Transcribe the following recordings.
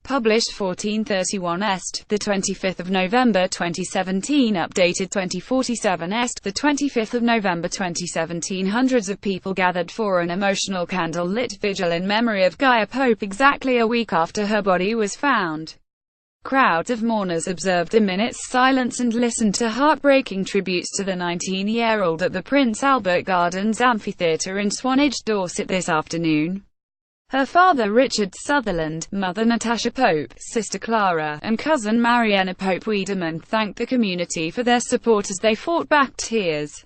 Published 1431 Est, the 25th of November 2017. Updated 2047 Est, the 25th of November 2017. Hundreds of people gathered for an emotional candlelit vigil in memory of Gaia Pope exactly a week after her body was found. Crowds of mourners observed a minute's silence and listened to heartbreaking tributes to the 19-year-old at the Prince Albert Gardens Amphitheatre in Swanage, Dorset this afternoon. Her father Richard Sutherland, mother Natasha Pope, sister Clara, and cousin Marianna Pope Wiedemann thanked the community for their support as they fought back tears.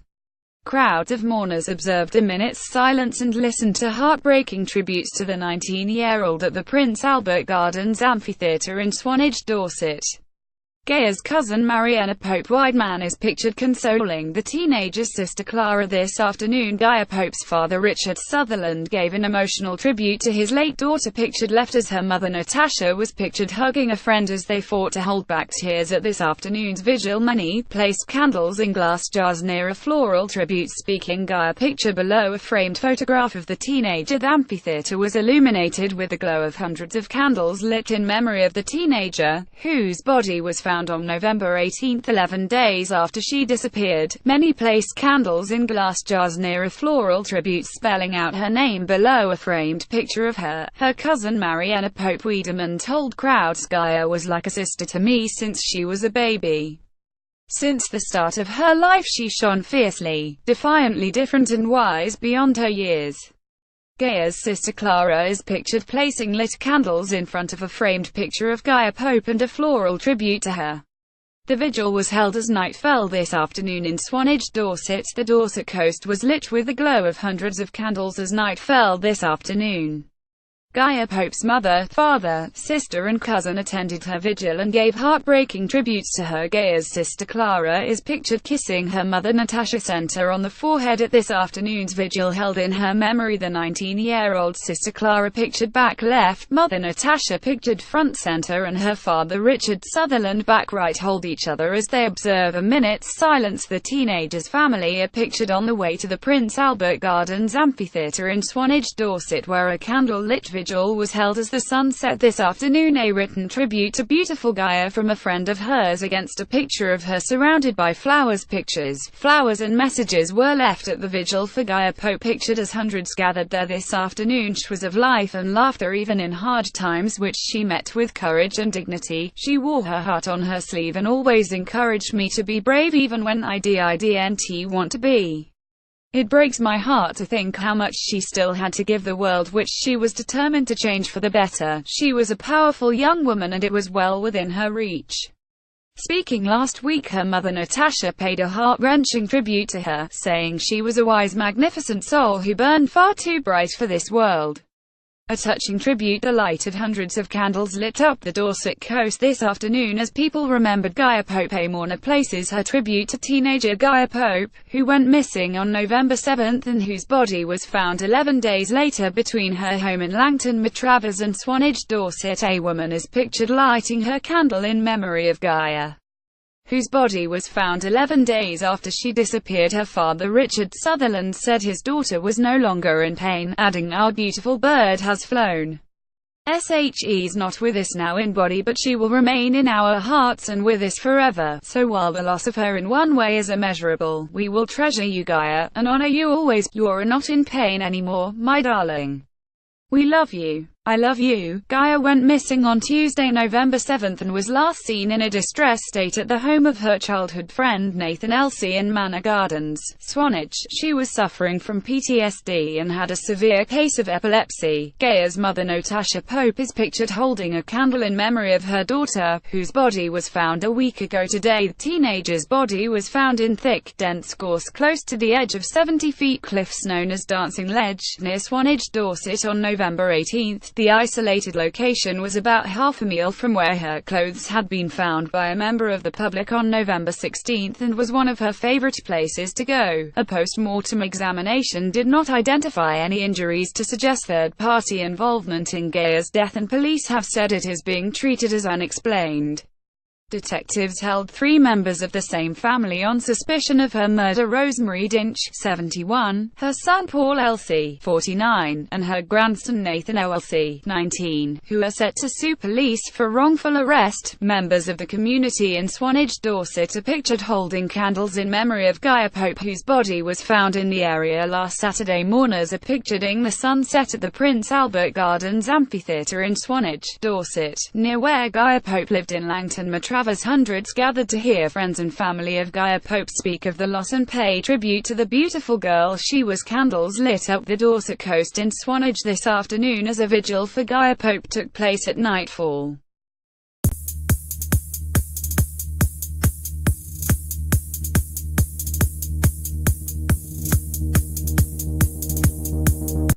Crowds of mourners observed a minute's silence and listened to heartbreaking tributes to the 19-year-old at the Prince Albert Gardens Amphitheatre in Swanage, Dorset. Gaia's cousin Marianna Pope Wiedemann is pictured consoling the teenager's sister Clara this afternoon. Gaia Pope's father Richard Sutherland gave an emotional tribute to his late daughter, pictured left as her mother Natasha was pictured hugging a friend as they fought to hold back tears at this afternoon's vigil. Many placed candles in glass jars near a floral tribute speaking Gaia picture below a framed photograph of the teenager. The amphitheatre was illuminated with the glow of hundreds of candles lit in memory of the teenager, whose body was found on November 18, 11 days after she disappeared. Many placed candles in glass jars near a floral tribute spelling out her name below a framed picture of her. Her cousin Marianna Pope Wiedemann told crowds, "Gaia was like a sister to me since she was a baby. Since the start of her life she shone fiercely, defiantly different and wise beyond her years." Gaia's sister Clara is pictured placing lit candles in front of a framed picture of Gaia Pope and a floral tribute to her. The vigil was held as night fell this afternoon in Swanage, Dorset. The Dorset coast was lit with the glow of hundreds of candles as night fell this afternoon. Gaia Pope's mother, father, sister and cousin attended her vigil and gave heartbreaking tributes to her. Gaia's sister Clara is pictured kissing her mother Natasha center on the forehead at this afternoon's vigil held in her memory. The 19-year-old sister Clara pictured back left, mother Natasha pictured front center, and her father Richard Sutherland back right hold each other as they observe a minute's silence. The teenager's family are pictured on the way to the Prince Albert Gardens Amphitheatre in Swanage, Dorset, where a candle-lit vigil was held as the sun set this afternoon. A written tribute to beautiful Gaia from a friend of hers against a picture of her surrounded by flowers. Pictures, flowers and messages were left at the vigil for Gaia Pope, pictured as hundreds gathered there this afternoon. She was of life and laughter even in hard times, which she met with courage and dignity. She wore her heart on her sleeve and always encouraged me to be brave even when I didn't want to be. It breaks my heart to think how much she still had to give the world, which she was determined to change for the better. She was a powerful young woman and it was well within her reach." Speaking last week, her mother Natasha paid a heart-wrenching tribute to her, saying she was a wise, magnificent soul who burned far too bright for this world. A touching tribute. The light of hundreds of candles lit up the Dorset coast this afternoon as people remembered Gaia Pope. A mourner places her tribute to teenager Gaia Pope, who went missing on November 7 and whose body was found 11 days later between her home in Langton Matravers and Swanage, Dorset. A woman is pictured lighting her candle in memory of Gaia, whose body was found 11 days after she disappeared. Her father Richard Sutherland said his daughter was no longer in pain, adding, "Our beautiful bird has flown. She's not with us now in body, but she will remain in our hearts and with us forever. So while the loss of her in one way is immeasurable, we will treasure you, Gaia, and honor you always. You're not in pain anymore, my darling. We love you. I love you." Gaia went missing on Tuesday, November 7 and was last seen in a distressed state at the home of her childhood friend Nathan Elsie in Manor Gardens, Swanage. She was suffering from PTSD and had a severe case of epilepsy. Gaia's mother Natasha Pope is pictured holding a candle in memory of her daughter, whose body was found a week ago today. The teenager's body was found in thick, dense gorse close to the edge of 70-feet cliffs known as Dancing Ledge, near Swanage, Dorset on November 18. The isolated location was about half a mile from where her clothes had been found by a member of the public on November 16 and was one of her favorite places to go. A post-mortem examination did not identify any injuries to suggest third-party involvement in Gaia's death, and police have said it is being treated as unexplained. Detectives held 3 members of the same family on suspicion of her murder: Rosemary Dinch, 71, her son Paul Elsie, 49, and her grandson Nathan Elsie, 19, who are set to sue police for wrongful arrest. Members of the community in Swanage, Dorset are pictured holding candles in memory of Gaia Pope, whose body was found in the area last Saturday. Mourners are picturing the sunset at the Prince Albert Gardens Amphitheatre in Swanage, Dorset, near where Gaia Pope lived. In Langton Matravers, hundreds gathered to hear friends and family of Gaia Pope speak of the loss and pay tribute to the beautiful girl she was. Candles lit up the Dorset coast in Swanage this afternoon as a vigil for Gaia Pope took place at nightfall.